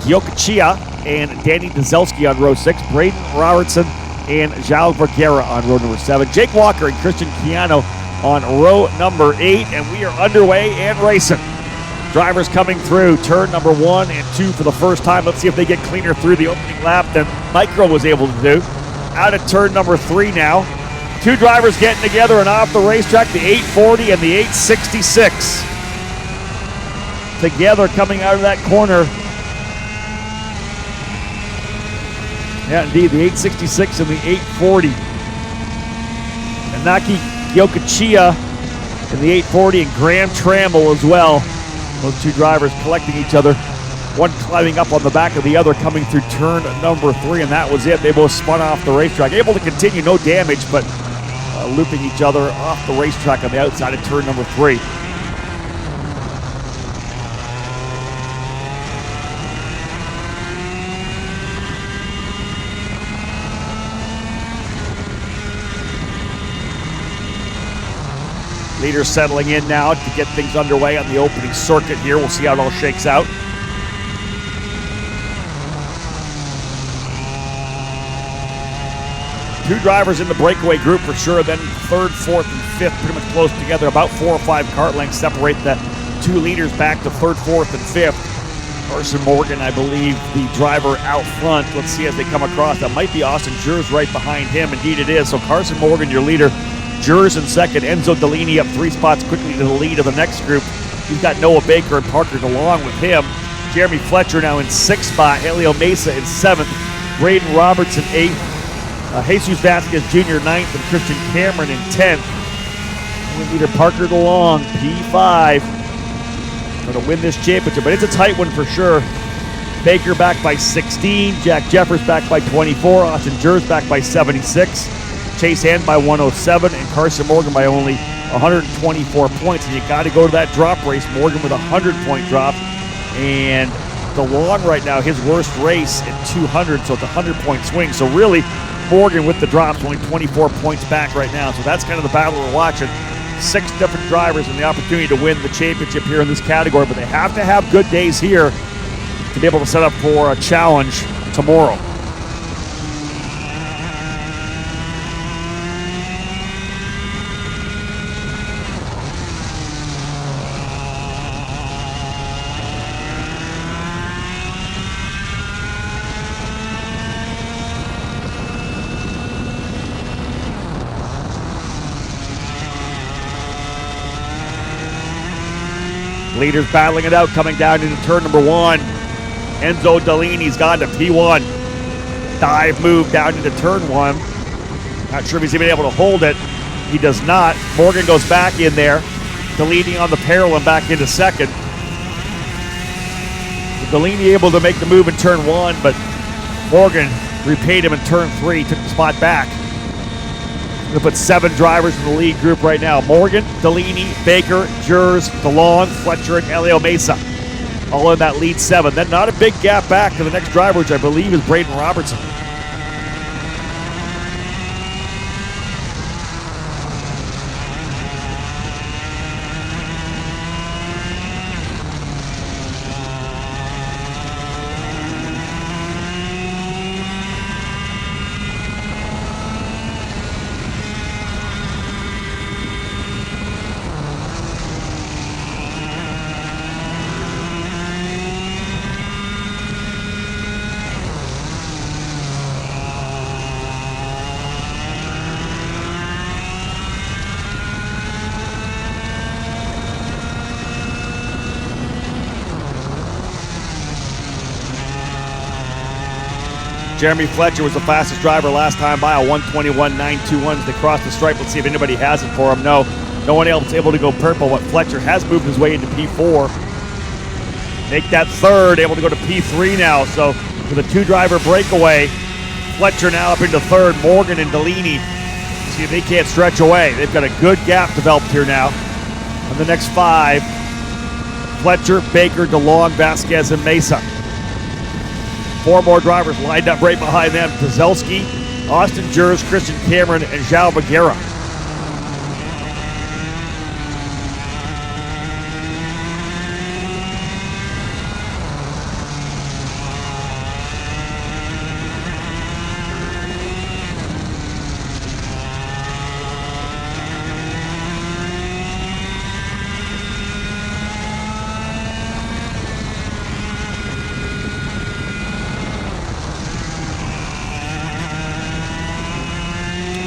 Giocchia and Danny Dzelski on row 6. Braden Robertson and João Vergara on row number 7. Jake Walker and Christian Chiano on row number 8. And we are underway and racing. Drivers coming through turn number 1 and 2 for the first time. Let's see if they get cleaner through the opening lap than Micro was able to do. Out of turn number 3 now. 2 drivers getting together and off the racetrack, the 840 and the 866. Together coming out of that corner. Yeah, indeed, the 866 and the 840. Inaki Giocchia in the 840 and Graham Trammell as well. Those 2 drivers collecting each other. One climbing up on the back of the other coming through turn number 3, and that was it. They both spun off the racetrack. Able to continue, no damage, but looping each other off the racetrack on the outside of turn number 3. Leaders settling in now to get things underway on the opening circuit here. We'll see how it all shakes out. Two drivers in the breakaway group for sure, then 3rd, 4th, and 5th pretty much close together. About 4 or 5 kart lengths separate the 2 leaders back to 3rd, 4th, and 5th. Carson Morgan, I believe, the driver out front. Let's see as they come across. That might be Austin Jers right behind him. Indeed it is. So Carson Morgan, your leader. Jers in 2nd. Enzo Delaney up 3 spots quickly to the lead of the next group. He's got Noah Baker and Parker along with him. Jeremy Fletcher now in 6th spot. Helio Mesa in 7th. Braden Robertson 8th. Jesus Vasquez Jr. 9th and Christian Cameron in 10th. Leader Parker DeLong, P5. Going to win this championship, but it's a tight one for sure. Baker back by 16. Jack Jeffers back by 24. Austin Jers back by 76. Chase Hand by 107. And Carson Morgan by only 124 points. And you got to go to that drop race. Morgan with a 100-point drop. And DeLong right now, his worst race at 200, so it's a 100-point swing. So really, Morgan with the drops, only 24 points back right now. So that's kind of the battle we're watching. 6 different drivers and the opportunity to win the championship here in this category, but they have to have good days here to be able to set up for a challenge tomorrow. Leaders battling it out, coming down into turn number 1. Enzo Delaney's gone to P1. Dive move down into turn 1. Not sure if he's even able to hold it. He does not. Morgan goes back in there. Delaney on the parallel and back into 2nd. Delaney able to make the move in turn 1, but Morgan repaid him in turn 3, took the spot back. We're going to put 7 drivers in the lead group right now. Morgan, Delaney, Baker, Jers, DeLong, Fletcher, and Helio Mesa. All in that lead 7. Then not a big gap back to the next driver, which I believe is Braden Robertson. Jeremy Fletcher was the fastest driver last time by, a 1:21.921 as they crossed the stripe. Let's see if anybody has it for him. No one else able to go purple, but Fletcher has moved his way into P4. Make that 3rd, able to go to P3 now. So with a 2-driver breakaway, Fletcher now up into 3rd. Morgan and Delaney, see if they can't stretch away. They've got a good gap developed here now. On the next 5, Fletcher, Baker, DeLong, Vasquez, and Mesa. 4 more drivers lined up right behind them. Dzelski, Austin Jers, Christian Cameron, and João Vergara.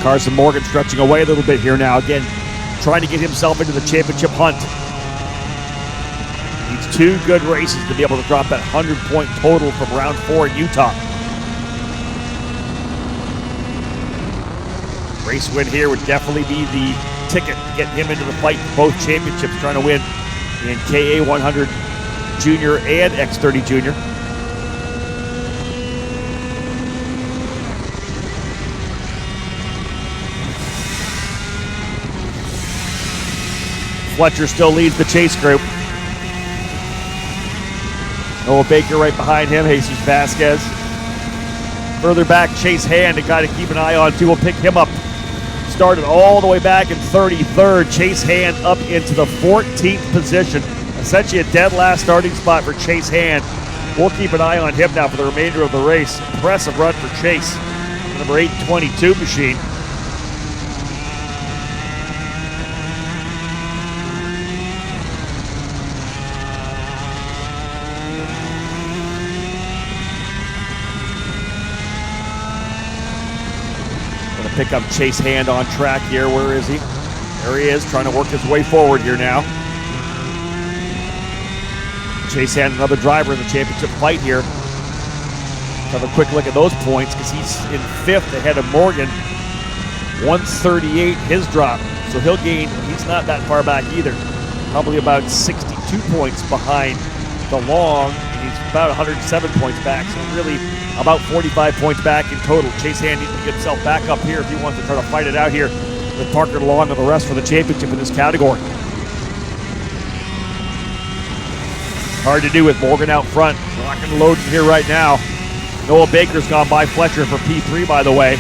Carson Morgan stretching away a little bit here now. Again, trying to get himself into the championship hunt. Needs 2 good races to be able to drop that 100-point total from round 4 in Utah. Race win here would definitely be the ticket to get him into the fight for both championships, trying to win in KA 100 Junior and X30 Junior. Fletcher still leads the chase group. Noah Baker right behind him, Jesus Vasquez. Further back, Chase Hand, a guy to keep an eye on too. We'll pick him up. Started all the way back in 33rd. Chase Hand up into the 14th position. Essentially a dead last starting spot for Chase Hand. We'll keep an eye on him now for the remainder of the race. Impressive run for Chase. Number 822 machine. Pick up Chase Hand on track here. Where is he? There he is, trying to work his way forward here now. Chase Hand, another driver in the championship fight here. Let's have a quick look at those points because he's in 5th ahead of Morgan. 138 his drop, so he'll gain. He's not that far back either. Probably about 62 points behind the long, and he's about 107 points back, so really about 45 points back in total. Chase Hand needs to get himself back up here if he wants to try to fight it out here with Parker DeLong and the rest for the championship in this category. Hard to do with Morgan out front. Rocking and loading here right now. Noah Baker's gone by Fletcher for P3, by the way.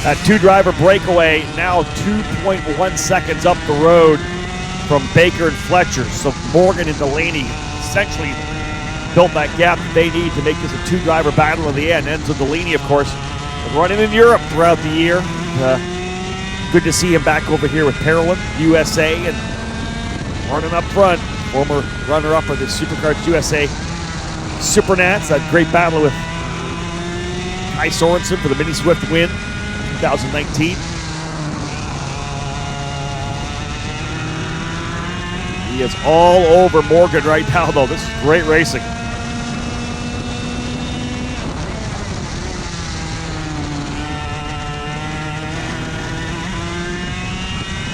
That 2-driver breakaway now 2.1 seconds up the road from Baker and Fletcher. So Morgan and Delaney essentially built that gap that they need to make this a 2-driver battle in the end. Enzo Delaney, of course, running in Europe throughout the year. Good to see him back over here with Parolin, USA, and running up front. Former runner-up of the Supercards USA Supernats. That great battle with Kai Sorensen for the Mini Swift win. 2019. He is all over Morgan right now, though. This is great racing.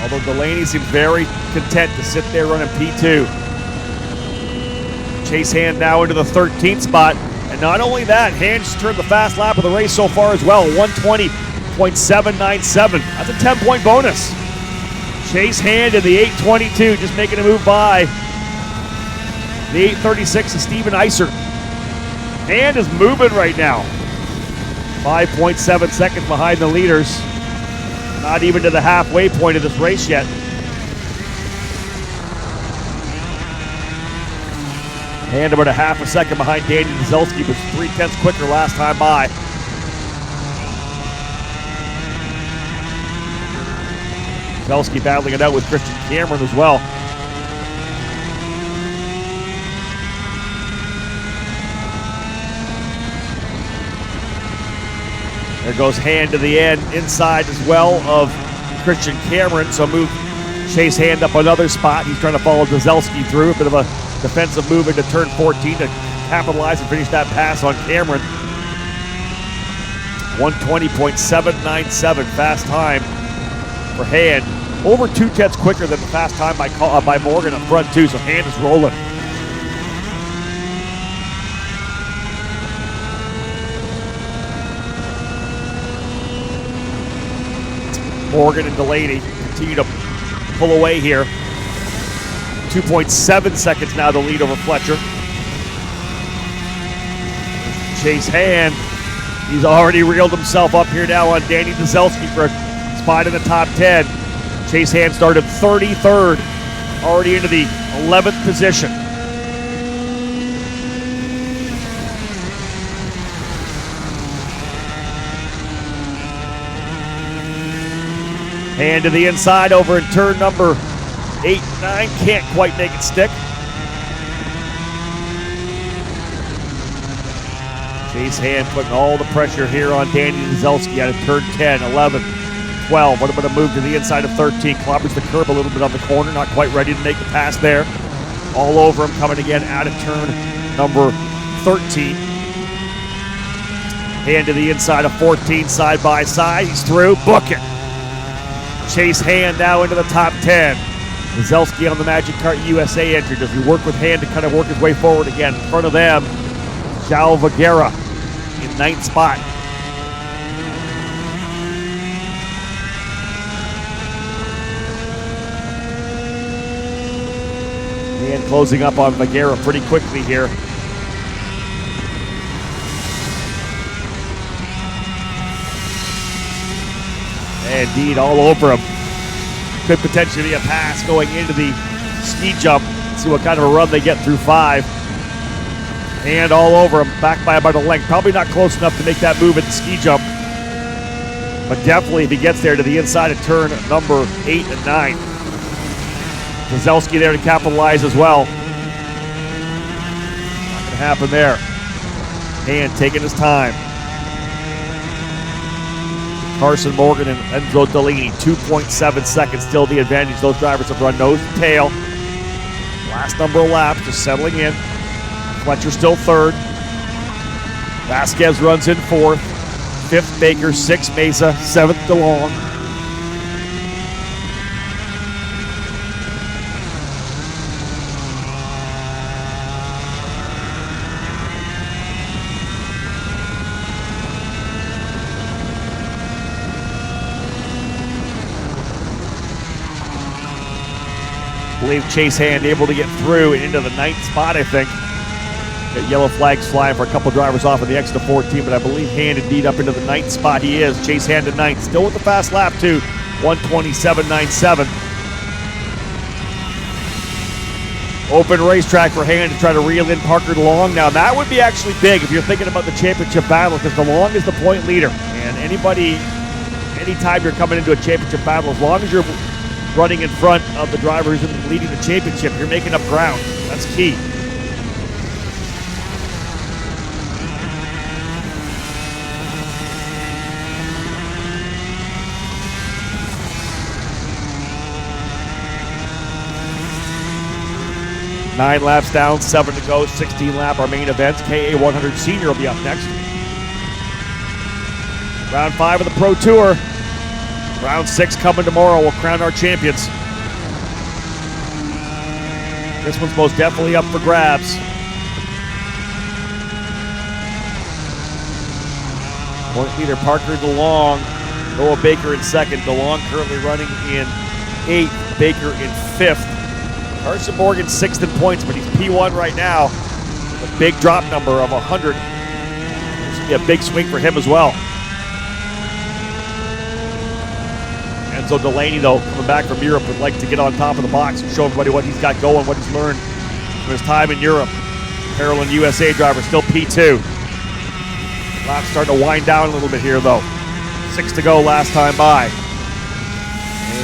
Although Delaney seems very content to sit there running P2. Chase Hand now into the 13th spot. And not only that, Hand just turned the fast lap of the race so far as well. 120.797. That's a 10-point bonus. Chase Hand in the 822, just making a move by the 836 of Steven Iser. Hand is moving right now. 5.7 seconds behind the leaders. Not even to the halfway point of this race yet. Hand about a half a second behind Danny Dzelski, was 0.3 quicker last time by. Dzelski battling it out with Christian Cameron as well. There goes Hand to the end, inside as well of Christian Cameron, so move Chase Hand up another spot. He's trying to follow Dzelski through, a bit of a defensive move into turn 14 to capitalize and finish that pass on Cameron. 120.797 fast time for Hand. Over 0.2 quicker than the fast time by Morgan up front too, so Hand is rolling. Morgan and Delaney continue to pull away here. 2.7 seconds now to lead over Fletcher. Chase Hand, he's already reeled himself up here now on Danny Dzelski for a spot in the top 10. Chase Hand started 33rd, already into the 11th position. Hand to the inside over in turn number 8, 9. Can't quite make it stick. Chase Hand putting all the pressure here on Danny Nizelski out of turn 10, 11, 12. What about a move to the inside of 13? Clobbers the curb a little bit on the corner. Not quite ready to make the pass there. All over him, coming again out of turn number 13. Hand to the inside of 14, side by side. He's through. Book it. Chase Hand now into the top 10. Nizelski on the Magic Cart USA entry. Does he work with Hand to kind of work his way forward again? In front of them, João Vergueira in 9th spot. And closing up on Vergueira pretty quickly here. Indeed, all over him. Could potentially be a pass going into the ski jump. See what kind of a run they get through 5. And all over him, back by about a length. Probably not close enough to make that move at the ski jump. But definitely if he gets there to the inside of turn number 8 and 9. Nizelski there to capitalize as well. Not going to happen there. Hand taking his time. Carson Morgan and Enzo Delaney, 2.7 seconds, still the advantage. Those drivers have run nose to tail. Last number of laps, just settling in. Fletcher still 3rd. Vasquez runs in 4th. 5th Baker, 6th Mesa, 7th DeLong. I believe Chase Hand able to get through and into the 9th spot, I think. Got yellow flags flying for a couple drivers off of the extra 14, but I believe Hand indeed up into the 9th spot he is. Chase Hand to 9th, still with the fast lap too, 1:27.97. Open racetrack for Hand to try to reel in Parker DeLong. Now that would be actually big if you're thinking about the championship battle, because DeLong is the point leader. And anytime you're coming into a championship battle, as long as you're running in front of the driver who's leading the championship, you're making up ground. That's key. Nine laps down, 7 to go, 16 lap our main events. KA 100 Senior will be up next. Round 5 of the Pro Tour. Round 6 coming tomorrow. We'll crown our champions. This one's most definitely up for grabs. Point leader Parker DeLong, Noah Baker in 2nd. DeLong currently running in 8th, Baker in 5th. Carson Morgan 6th in points, but he's P1 right now. With a big drop number of 100. This will be a big swing for him as well. Enzo Delaney, though, coming back from Europe, would like to get on top of the box and show everybody what he's got going, what he's learned from his time in Europe. Parallel USA driver, still P2. Lap's starting to wind down a little bit here, though. 6 to go last time by.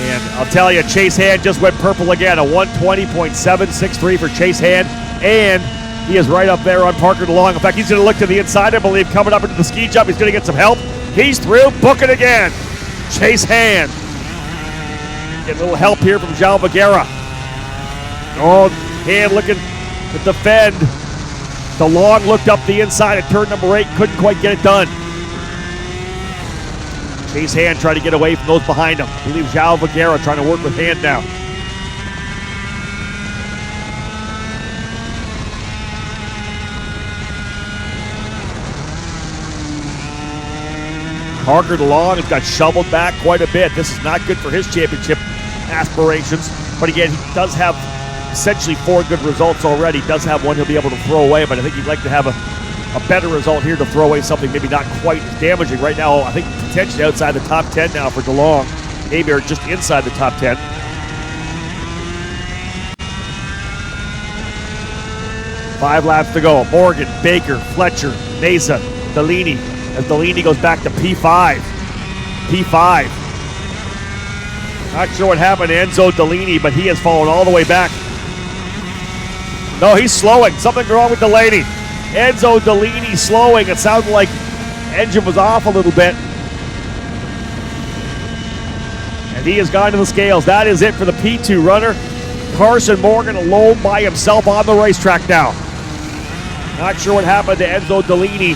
And I'll tell you, Chase Hand just went purple again. A 120.763 for Chase Hand. And he is right up there on Parker DeLong. In fact, he's going to look to the inside, I believe, coming up into the ski jump. He's going to get some help. He's through. Book it again. Chase Hand. Get a little help here from João Vergueira. Oh, Hand looking to defend. DeLong looked up the inside at turn number 8. Couldn't quite get it done. Chase Hand trying to get away from those behind him. I believe João Vergueira trying to work with Hand now. Parker DeLong has got shoveled back quite a bit. This is not good for his championship aspirations. But again, he does have essentially 4 good results already. Does have one he'll be able to throw away, but I think he'd like to have a better result here to throw away something maybe not quite as damaging. Right now, I think potentially outside the top 10 now for DeLong. Maybe or just inside the top 10. Five laps to go. Morgan, Baker, Fletcher, Mesa, Delaney. As Delaney goes back to P5. P5. Not sure what happened to Enzo Delaney, but he has fallen all the way back. No, he's slowing. Something wrong with Delaney. Enzo Delaney slowing. It sounded like engine was off a little bit. And he has gone to the scales. That is it for the P2 runner. Carson Morgan alone by himself on the racetrack now. Not sure what happened to Enzo Delaney,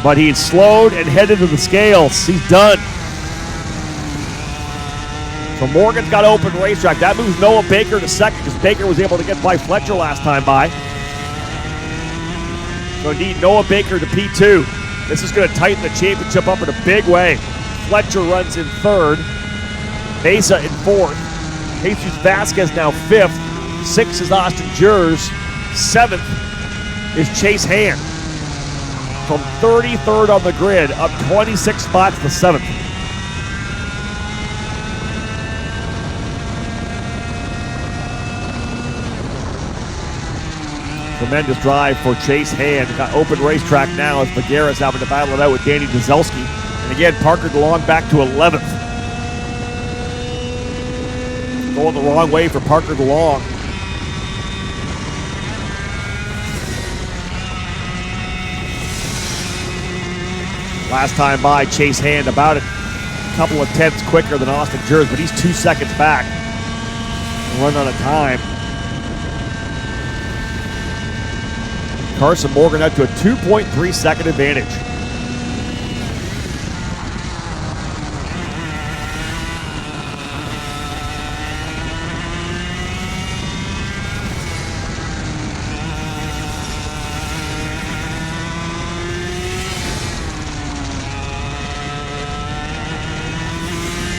but he's slowed and headed to the scales. He's done. So Morgan's got open racetrack. That moves Noah Baker to second because Baker was able to get by Fletcher last time by. So indeed, Noah Baker to P2. This is going to tighten the championship up in a big way. Fletcher runs in third. Mesa in fourth. Jesus Vasquez now fifth. Sixth is Austin Jers. Seventh is Chase Hand. From 33rd on the grid, up 26 spots to seventh. Tremendous drive for Chase Hand. Got open racetrack now as Bagheera's having to battle it out with Danny Dzelski. And again, Parker DeLong back to 11th. Going the wrong way for Parker DeLong. Last time by, Chase Hand about a couple of tenths quicker than Austin Jers, but he's 2 seconds back. Run out of time. Carson Morgan up to a 2.3 second advantage.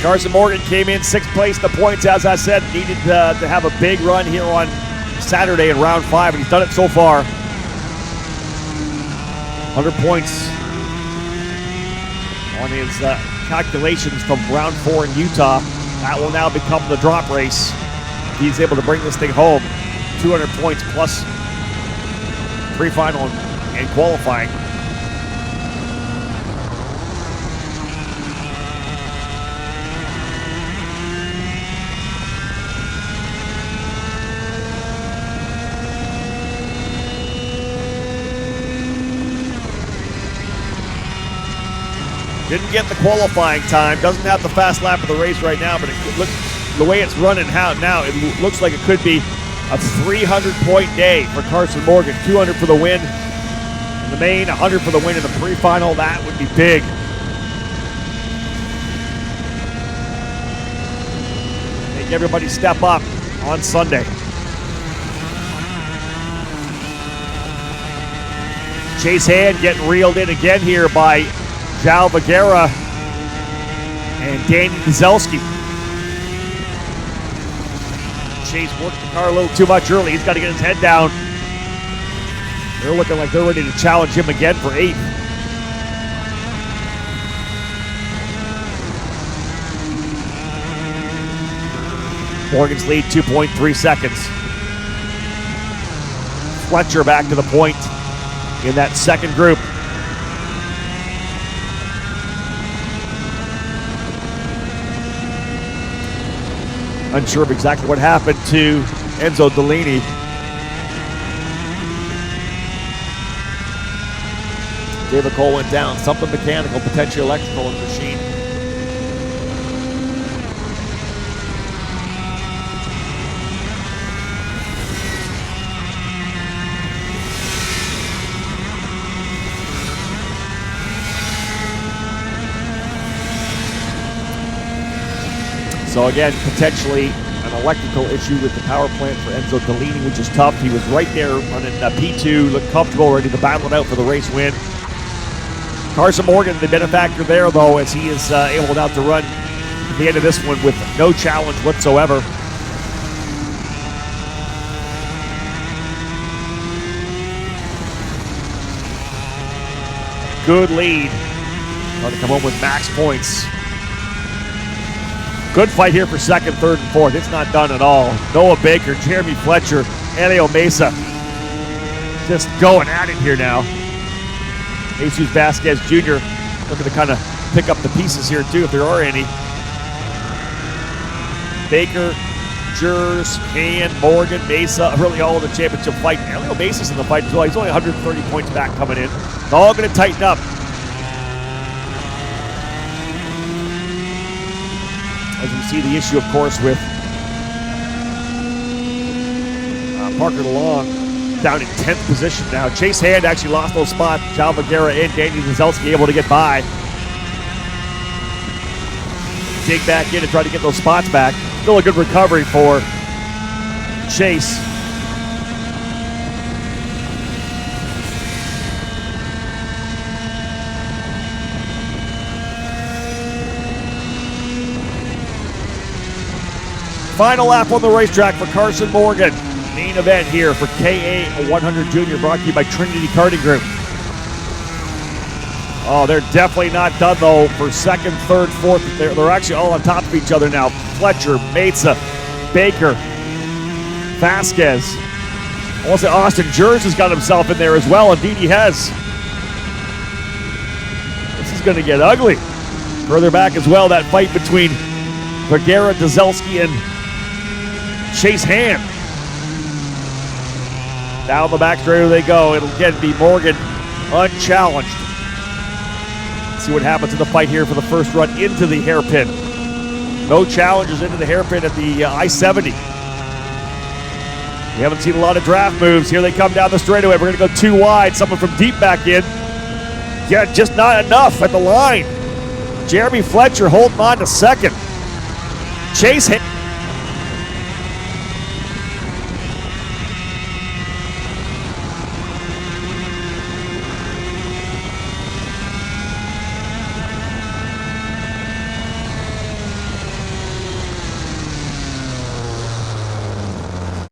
Carson Morgan came in 6th place in the points, as I said, needed to have a big run here on Saturday in round 5, and he's done it so far. 100 points on his calculations from round 4 in Utah. That will now become the drop race. He's able to bring this thing home. 200 points plus pre-final and qualifying. Didn't get the qualifying time. Doesn't have the fast lap of the race right now, but the way it's running now, it looks like it could be a 300-point day for Carson Morgan. 200 for the win in the main, 100 for the win in the pre-final. That would be big. Make everybody step up on Sunday. Chase Hand getting reeled in again here by João Bagheera and Danny Dzelski. Chase worked the car a little too much early. He's got to get his head down. They're looking like they're ready to challenge him again for 8th. Morgan's lead 2.3 seconds. Fletcher back to the point in that second group. Unsure of exactly what happened to Enzo Delaney. David Cole went down. Something mechanical, potentially electrical in the machine. So again, potentially an electrical issue with the power plant for Enzo Delaney, which is tough. He was right there running P2, looked comfortable, ready to battle it out for the race win. Carson Morgan, the benefactor there, though, as he is able now to run at the end of this one with no challenge whatsoever. Good lead. Trying to come home with max points. Good fight here for 2nd, 3rd, and 4th. It's not done at all. Noah Baker, Jeremy Fletcher, Elio Mesa just going at it here now. Jesus Vasquez Jr. looking to kind of pick up the pieces here too, if there are any. Baker, Jers, Hand, Morgan, Mesa, really all in the championship fight. Elio Mesa's in the fight as well. He's only 130 points back coming in. It's all going to tighten up. As we see the issue, of course, with Parker DeLong down in 10th position now. Chase Hand actually lost those spots. Jal Vergara and Danny Zazelski able to get by. Dig back in and try to get those spots back. Still a good recovery for Chase. Final lap on the racetrack for Carson Morgan. Main event here for KA 100 Junior, brought to you by Trinity Karting Group. Oh, they're definitely not done though for second, third, fourth. They're actually all on top of each other now. Fletcher, Mesa, Baker, Vasquez. I want to say Austin Jers has got himself in there as well. Indeed he has. This is going to get ugly. Further back as well, that fight between Vergara, Zazelski, and Chase Hand. Down the back straight they go. It'll again be Morgan unchallenged. Let's see what happens in the fight here for the first run into the hairpin. No challenges into the hairpin at the I-70. We haven't seen a lot of draft moves. Here they come down the straightaway. We're going to go too wide. Someone from deep back in. Yeah, just not enough at the line. Jeremy Fletcher holding on to second. Chase Hand.